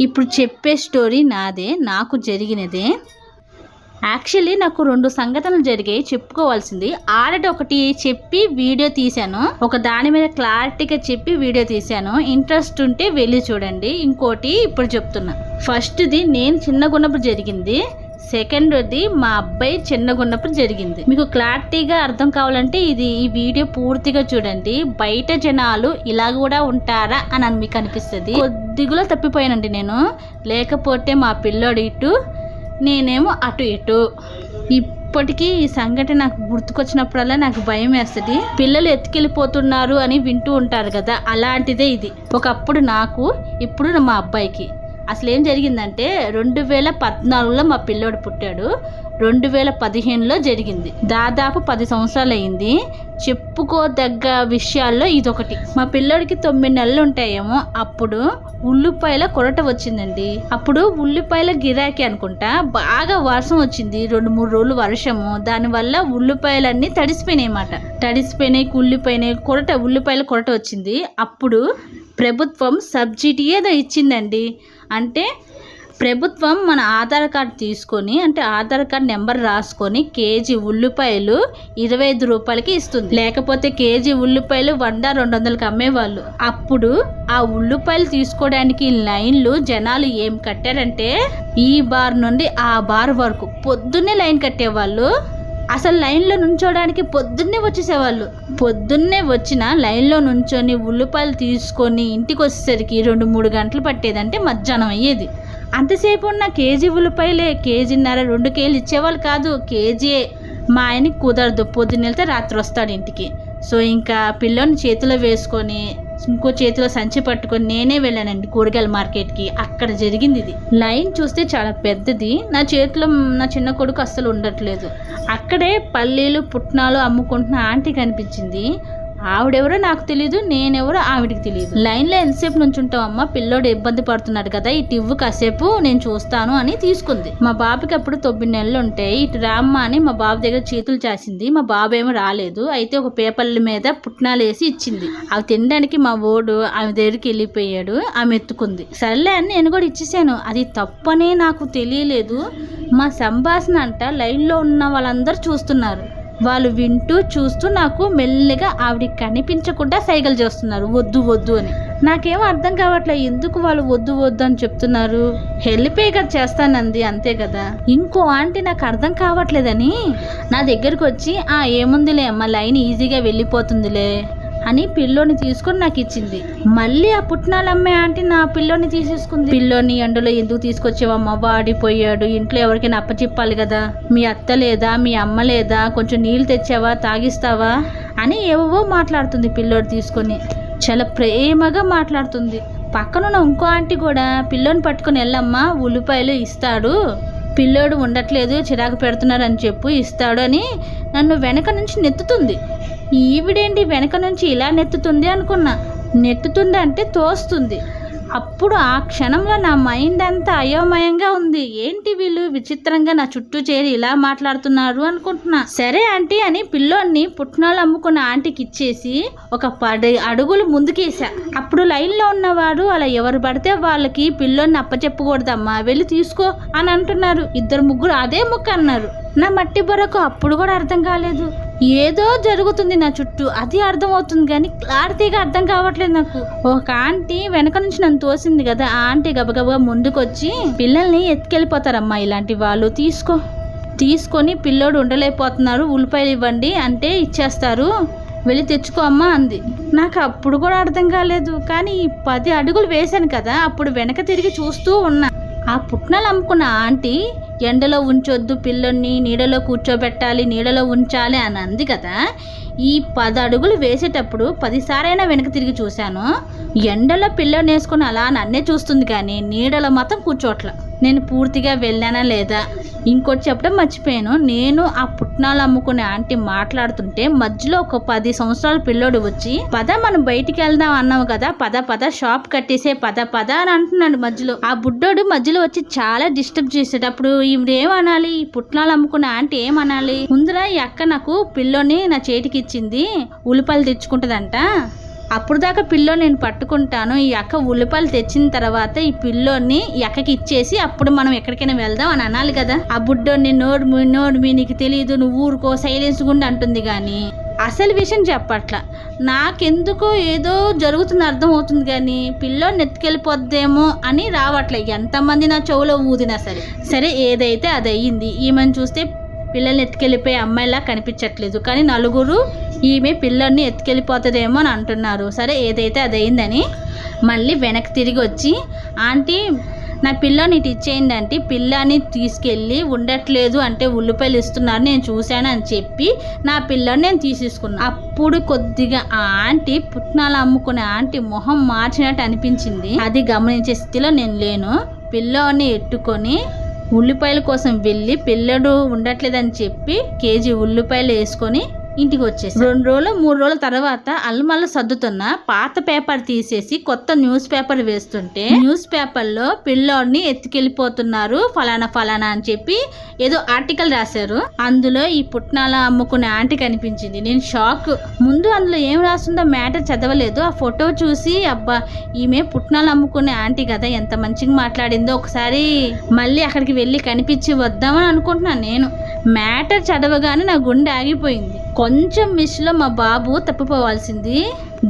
ఇప్పుడు చెప్పే స్టోరీ నాదే, నాకు జరిగినదే. యాక్చువల్లీ నాకు 2 సంఘటనలు జరిగాయి చెప్పుకోవాల్సింది. ఆల్రెడీ ఒకటి చెప్పి వీడియో తీశాను, ఒక దాని మీద క్లారిటీగా చెప్పి వీడియో తీశాను. ఇంట్రెస్ట్ ఉంటే వెళ్ళి చూడండి. ఇంకోటి ఇప్పుడు చెప్తున్నా. ఫస్ట్ది నేను చిన్నగున్నప్పుడు జరిగింది, సెకండ్ది మా అబ్బాయి చిన్నగున్నప్పుడు జరిగింది. మీకు క్లారిటీగా అర్థం కావాలంటే ఈ వీడియో పూర్తిగా చూడండి. బయట జనాలు ఇలా కూడా ఉంటారా అని మీకు అనిపిస్తుంది. కొద్దిగా తప్పిపోయానండి నేను, లేకపోతే మా పిల్లోడు ఇటు, నేనేమో అటు ఇటు. ఇప్పటికీ ఈ సంఘటన నాకు గుర్తుకొచ్చినప్పుడల్లా నాకు భయం వేస్తుంది. పిల్లలు ఎత్తుకెళ్ళిపోతున్నారు అని వింటూ ఉంటారు కదా, అలాంటిదే ఇది. ఒకప్పుడు నాకు, ఇప్పుడు మా అబ్బాయికి. అసలు ఏం జరిగిందంటే 2014లో మా పిల్లోడు పుట్టాడు, 2015లో జరిగింది. దాదాపు 10 సంవత్సరాలు అయింది. చెప్పుకోదగ్గ విషయాల్లో ఇదొకటి. మా పిల్లోడికి 9 నెలలు ఉంటాయేమో. అప్పుడు ఉల్లిపాయల కొరట వచ్చిందండి. అప్పుడు ఉల్లిపాయల గిరాకీ అనుకుంటా. బాగా వర్షం వచ్చింది, 2-3 రోజులు వర్షము. దానివల్ల ఉల్లిపాయలన్నీ తడిసిపోయినాయి అన్నమాట. తడిసిపోయినాయి, కుళ్ళిపోయినాయి. ఉల్లిపాయల కొరట వచ్చింది. అప్పుడు ప్రభుత్వం సబ్సిడీ ఏదో ఇచ్చిందండి. అంటే ప్రభుత్వం మన ఆధార్ కార్డు తీసుకొని, అంటే ఆధార్ కార్డు నెంబర్ రాసుకొని కేజీ ఉల్లిపాయలు 25 రూపాయలకి ఇస్తుంది. లేకపోతే కేజీ ఉల్లిపాయలు 100-200కి అమ్మేవాళ్ళు. అప్పుడు ఆ ఉల్లిపాయలు తీసుకోవడానికి లైన్లు జనాలు ఏం కట్టారంటే, ఈ బార్ నుండి ఆ బార్ వరకు పొద్దున్నే లైన్ కట్టేవాళ్ళు. అసలు లైన్లో నుంచోడానికి పొద్దున్నే వచ్చేసేవాళ్ళు. పొద్దున్నే వచ్చిన లైన్లో నుంచొని ఉల్లిపాయలు తీసుకొని ఇంటికి వచ్చేసరికి 2-3 గంటలు పట్టేదంటే మధ్యాహ్నం అయ్యేది. అంతసేపు ఉన్న కేజీ ఉల్లిపాయలే, 1.5-2 కేజీలు ఇచ్చేవాళ్ళు కాదు, కేజీయే. మా ఆయనకి కుదరదు, పొద్దున్న వెళ్తే రాత్రి వస్తాడు ఇంటికి. సో ఇంకా పిల్లోని చేతిలో వేసుకొని, ఇంకో చేతిలో సంచి పట్టుకొని నేనే వెళ్ళానండి కూరగాయల మార్కెట్కి. అక్కడ జరిగింది ఇది. లైన్ చూస్తే చాలా పెద్దది. నా చేతిలో నా చిన్న కొడుకు అస్సలు ఉండట్లేదు. అక్కడే పల్లీలు పుట్నాలు అమ్ముకుంటున్న ఆంటీ కనిపించింది. ఆవిడెవరో నాకు తెలియదు, నేనెవరో ఆవిడికి తెలియదు. లైన్లో ఎంతసేపు నుంచి ఉంటామమ్మా, పిల్లోడు ఇబ్బంది పడుతున్నాడు కదా, ఇటు ఇవ్వు కాసేపు నేను చూస్తాను అని తీసుకుంది. మా బాబుకి అప్పుడు 9 నెలలు ఉంటాయి. ఇటు రామ్మ అని మా బాబు దగ్గర చేతులు చాసింది. మా బాబు ఏమో రాలేదు. అయితే ఒక పేపర్ల మీద పుట్నాలు వేసి ఇచ్చింది. అవి తినడానికి మా ఓడు ఆమె దగ్గరికి వెళ్ళిపోయాడు. ఆమె ఎత్తుకుంది. సర్లే అని నేను కూడా ఇచ్చేసాను. అది తప్పనే నాకు తెలియలేదు. మా సంభాషణ అంట లైన్లో ఉన్న వాళ్ళందరూ చూస్తున్నారు. వాళ్ళు వింటూ చూస్తూ నాకు మెల్లిగా ఆవిడికి కనిపించకుండా సైగలు చేస్తున్నారు, వద్దు వద్దు అని. నాకేమో అర్థం కావట్లేదు, ఎందుకు వాళ్ళు వద్దు వద్దు అని చెప్తున్నారు. హెల్ప్ కదా చేస్తానంది, అంతే కదా. ఇంకో ఆంటీ నాకు అర్థం కావట్లేదని నా దగ్గరకు వచ్చి, ఏముందిలే అమ్మ, లైన్ ఈజీగా వెళ్ళిపోతుందిలే అని పిల్లోని తీసుకొని నాకు ఇచ్చింది. మళ్ళీ ఆ పుట్నాలు అమ్మే ఆంటీ నా పిల్లోని తీసేసుకుంది. పిల్లోని ఎండలో ఎందుకు తీసుకొచ్చావమ్మా, వాడిపోయాడు, ఇంట్లో ఎవరికైనా అప్పచెప్పాలి కదా, మీ అత్త లేదా, మీ అమ్మ లేదా, కొంచెం నీళ్ళు తెచ్చావా, తాగిస్తావా అని ఏవో మాట్లాడుతుంది. పిల్లోడు తీసుకొని చాలా ప్రేమగా మాట్లాడుతుంది. పక్కనున్న ఇంకో ఆంటీ కూడా పిల్లోని పట్టుకొని వెళ్ళమ్మా, ఉల్లిపాయలు ఇస్తాడు, పిల్లోడు ఉండట్లేదు, చిరాకు పెడుతున్నాడు అని చెప్పు, ఇస్తాడు అని నన్ను వెనక నుంచి నెత్తుతుంది. ఈవిడేంటి వెనక నుంచి ఇలా నెత్తుతుంది అనుకున్నా. నెత్తుతుంది అంటే తోస్తుంది. అప్పుడు ఆ క్షణంలో నా మైండ్ అంతా అయోమయంగా ఉంది. ఏంటి వీళ్ళు విచిత్రంగా నా చుట్టూ చేరి ఇలా మాట్లాడుతున్నారు అనుకుంటున్నా. సరే ఆంటీ అని పిల్లోన్ని పుట్నాలు అమ్ముకున్న ఆంటీకి ఇచ్చేసి ఒక 10 అడుగులు ముందుకేసా. అప్పుడు లైన్లో ఉన్నవారు అలా ఎవరు పడితే వాళ్ళకి పిల్లోన్ని అప్పచెప్పకూడదమ్మా, వెళ్ళి తీసుకో అని అంటున్నారు. 2-3 అదే ముక్క అన్నారు. నా మట్టి బొరకు అప్పుడు కూడా అర్థం కాలేదు. ఏదో జరుగుతుంది నా చుట్టూ, అది అర్థం అవుతుంది కానీ క్లారిటీగా అర్థం కావట్లేదు నాకు. ఒక ఆంటీ వెనక నుంచి నన్ను తోసింది కదా, ఆ ఆంటీ గబగబా ముందుకొచ్చి, పిల్లల్ని ఎత్తుకెళ్ళిపోతారమ్మా ఇలాంటి వాళ్ళు, తీసుకొని పిల్లోడు ఉండలేకపోతున్నారు, ఉల్లిపాయలు ఇవ్వండి అంటే ఇచ్చేస్తారు, వెళ్ళి తెచ్చుకో అమ్మా అంది. నాకు అప్పుడు కూడా అర్థం కాలేదు. కానీ 10 అడుగులు వేశాను కదా, అప్పుడు వెనక తిరిగి చూస్తూ ఉన్నా. ఆ పుట్నాలు అమ్ముకున్న ఆంటీ ఎండలో ఉంచొద్దు, పిల్లల్ని నీడలో కూర్చోబెట్టాలి, నీడలో ఉంచాలి అని అంది కదా. ఈ 10 అడుగులు వేసేటప్పుడు 10 సారైనా వెనక తిరిగి చూశాను. ఎండలో పిల్లని వేసుకొని అలా నన్నే చూస్తుంది కానీ నీడలో మాత్రం కూర్చోట్ల. నేను పూర్తిగా వెళ్ళానా లేదా. ఇంకోటి చెప్పడం మర్చిపోయాను. నేను ఆ పుట్నాలు అమ్ముకునే ఆంటీ మాట్లాడుతుంటే మధ్యలో ఒక 10 సంవత్సరాల పిల్లోడు వచ్చి, పద మనం బయటికి వెళ్దాం అన్నావు కదా, పద షాప్ కట్టేసే పద అని అంటున్నాడు మధ్యలో. ఆ బుడ్డోడు మధ్యలో వచ్చి చాలా డిస్టర్బ్ చేసేటప్పుడు ఈవిడేమనాలి, ఈ పుట్నాలు అమ్ముకునే ఆంటీ ఏమనాలి, ముందర ఈ అక్క నాకు పిల్లోని నా చేతికి ఇచ్చింది, ఉల్లిపాయలు తెచ్చుకుంటుందంట, అప్పుడు దాకా పిల్లోని నేను పట్టుకుంటాను, ఈ అక్క ఉల్లిపాయలు తెచ్చిన తర్వాత ఈ పిల్లోని ఈ అక్కకి ఇచ్చేసి అప్పుడు మనం ఎక్కడికైనా వెళ్దాం అని అనాలి కదా. ఆ బుడ్డోని నోడు నీకు తెలియదు, నువ్వు ఊరుకో సైలెన్స్ గుండా అంటుంది కానీ అసలు విషయం చెప్పట్ల. నాకెందుకో ఏదో జరుగుతుంది అర్థం అవుతుంది కానీ పిల్లోని ఎత్తుకెళ్ళిపోద్దేమో అని రావట్లే. ఎంతమంది నా చెవులో ఊదినా సరే ఏదైతే అది అయ్యింది. ఈమెను చూస్తే పిల్లల్ని ఎత్తుకెళ్ళిపోయే అమ్మాయిలా కనిపించట్లేదు, కానీ నలుగురు ఈమె పిల్లల్ని ఎత్తుకెళ్ళిపోతుందేమో అని అంటున్నారు. సరే ఏదైతే అది అయిందని మళ్ళీ వెనక్కి తిరిగి వచ్చి, ఆంటీ నా పిల్లని ఇటు ఇచ్చేయండి అంటే పిల్లని తీసుకెళ్ళి ఉండట్లేదు అంటే ఉల్లిపాయలు ఇస్తున్నారు నేను చూశాను అని చెప్పి నా పిల్లని నేను తీసేసుకున్నాను. అప్పుడు కొద్దిగా ఆ ఆంటీ పుట్నాలు అమ్ముకునే ఆంటీ మొహం మార్చినట్టు అనిపించింది. అది గమనించే స్థితిలో నేను లేను. పిల్లని ఎట్టుకొని ఉల్లిపాయల కోసం వెళ్ళి పిల్లడు ఉండట్లేదని చెప్పి కేజీ ఉల్లిపాయలు వేసుకొని ఇంటికి వచ్చేసి 2 రోజులు 3 రోజుల తర్వాత అల్లమల్ల సర్దుతున్న పాత పేపర్ తీసేసి కొత్త న్యూస్ పేపర్ వేస్తుంటే న్యూస్ పేపర్లో పిల్లోడిని ఎత్తుకెళ్ళిపోతున్నారు ఫలానా అని చెప్పి ఏదో ఆర్టికల్ రాశారు. అందులో ఈ పుట్నాల అమ్ముకునే ఆంటీ కనిపించింది. నేను షాక్. ముందు అందులో ఏం రాస్తుందో మ్యాటర్ చదవలేదు. ఆ ఫోటో చూసి అబ్బా ఈమె పుట్నాలు అమ్ముకునే ఆంటీ కదా, ఎంత మంచిగా మాట్లాడిందో, ఒకసారి మళ్ళీ అక్కడికి వెళ్ళి కనిపించి వద్దామని అనుకుంటున్నాను. నేను మ్యాటర్ చదవగానే నా గుండె ఆగిపోయింది. కొంచెం మిస్లో మా బాబు తప్పిపోవాల్సింది.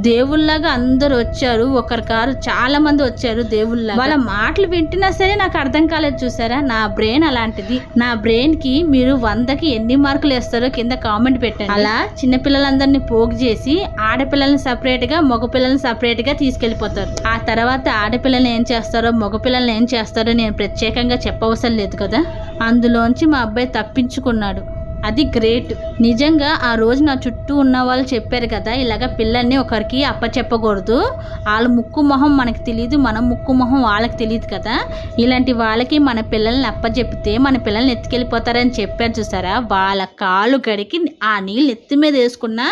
దేవుళ్ళగా అందరూ వచ్చారు, ఒకరి కారు చాలా మంది వచ్చారు దేవుళ్ళగా. వాళ్ళ మాటలు వింటున్నా సరే నాకు అర్థం కాలేదు. చూసారా, నా బ్రెయిన్ అలాంటిది. నా బ్రెయిన్ కి మీరు 100కి ఎన్ని మార్కులు వేస్తారో కింద కామెంట్ పెట్టండి. అలా చిన్నపిల్లలందరినీ పోగు చేసి ఆడపిల్లల్ని సపరేట్ గా మగపిల్లల్ని సపరేట్ గా తీసుకెళ్లిపోతారు. ఆ తర్వాత ఆడపిల్లల్ని ఏం చేస్తారో మగపిల్లల్ని ఏం చేస్తారో నేను ప్రత్యేకంగా చెప్పవసరం లేదు కదా. అందులోంచి మా అబ్బాయి తప్పించుకున్నాడు. అది గ్రేట్. నిజంగా ఆ రోజు నా చుట్టూ ఉన్న వాళ్ళు చెప్పారు కదా, ఇలాగ పిల్లల్ని ఒకరికి అప్పచెప్పకూడదు, వాళ్ళ ముక్కు మొహం మనకి తెలియదు, మన ముక్కు మొహం వాళ్ళకి తెలియదు కదా, ఇలాంటి వాళ్ళకి మన పిల్లల్ని అప్పచెప్పితే మన పిల్లల్ని ఎత్తుకెళ్ళిపోతారని చెప్పారు చూసారా. వాళ్ళ కాళ్ళు గడికి ఆ నీళ్ళు ఎత్తి మీద వేసుకున్నా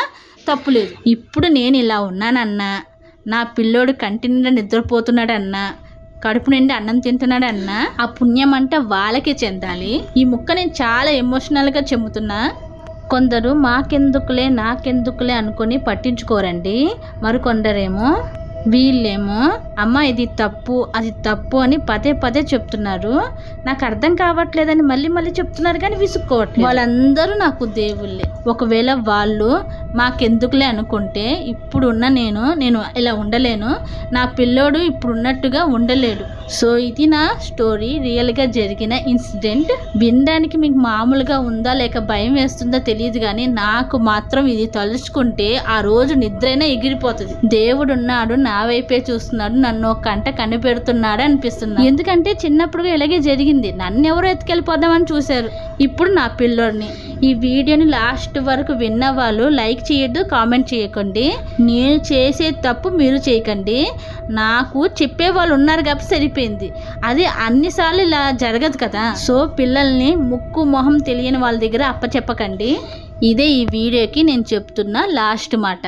తప్పులేదు. ఇప్పుడు నేను ఇలా ఉన్నానన్నా, నా పిల్లోడు కంటి నిండా నిద్రపోతున్నాడన్నా, కడుపు నిండి అన్నం తింటున్నాడన్నా ఆ పుణ్యం అంటే వాళ్ళకే చెందాలి. ఈ ముక్క నేను చాలా ఎమోషనల్గా చెబుతున్నా. కొందరు నాకెందుకులే అనుకొని పట్టించుకోరండి. మరికొందరేమో వీళ్ళేమో అమ్మ ఇది తప్పు అది తప్పు అని పదే చెప్తున్నారు. నాకు అర్థం కావట్లేదని మళ్ళీ చెప్తున్నారు కానీ విసుక్కోవట్లేదు. వాళ్ళందరూ నాకు దేవుళ్ళే. ఒకవేళ వాళ్ళు మాకెందుకులే అనుకుంటే ఇప్పుడున్న నేను ఇలా ఉండలేను, నా పిల్లోడు ఇప్పుడున్నట్టుగా ఉండలేడు. సో ఇది నా స్టోరీ, రియల్గా జరిగిన ఇన్సిడెంట్. వినడానికి మీకు మామూలుగా ఉందా లేక భయం వేస్తుందో తెలియదు కానీ నాకు మాత్రం ఇది తలుచుకుంటే ఆ రోజు నిద్రైనా ఎగిరిపోతుంది. దేవుడు ఉన్నాడు, నా వైపే చూస్తున్నాడు, నన్ను ఒక కంట కనిపెడుతున్నాడు అనిపిస్తుంది. ఎందుకంటే చిన్నప్పుడు ఇలాగే జరిగింది. నన్ను ఎవరో ఎత్తుకెళ్ళిపోదామని చూశారు, ఇప్పుడు నా పిల్లోడిని. ఈ వీడియోని లాస్ట్ వరకు విన్న వాళ్ళు లైక్ చేయొద్దు, కామెంట్ చేయకండి. నేను చేసే తప్పు మీరు చేయకండి. నాకు చెప్పే వాళ్ళు ఉన్నారు కాబట్టి సరిపోయింది. అది అన్నిసార్లు ఇలా జరగదు కదా. సో పిల్లల్ని ముక్కు మొహం తెలియని వాళ్ళ దగ్గర అప్పచెప్పకండి. ఇదే ఈ వీడియోకి నేను చెప్తున్న లాస్ట్ మాట.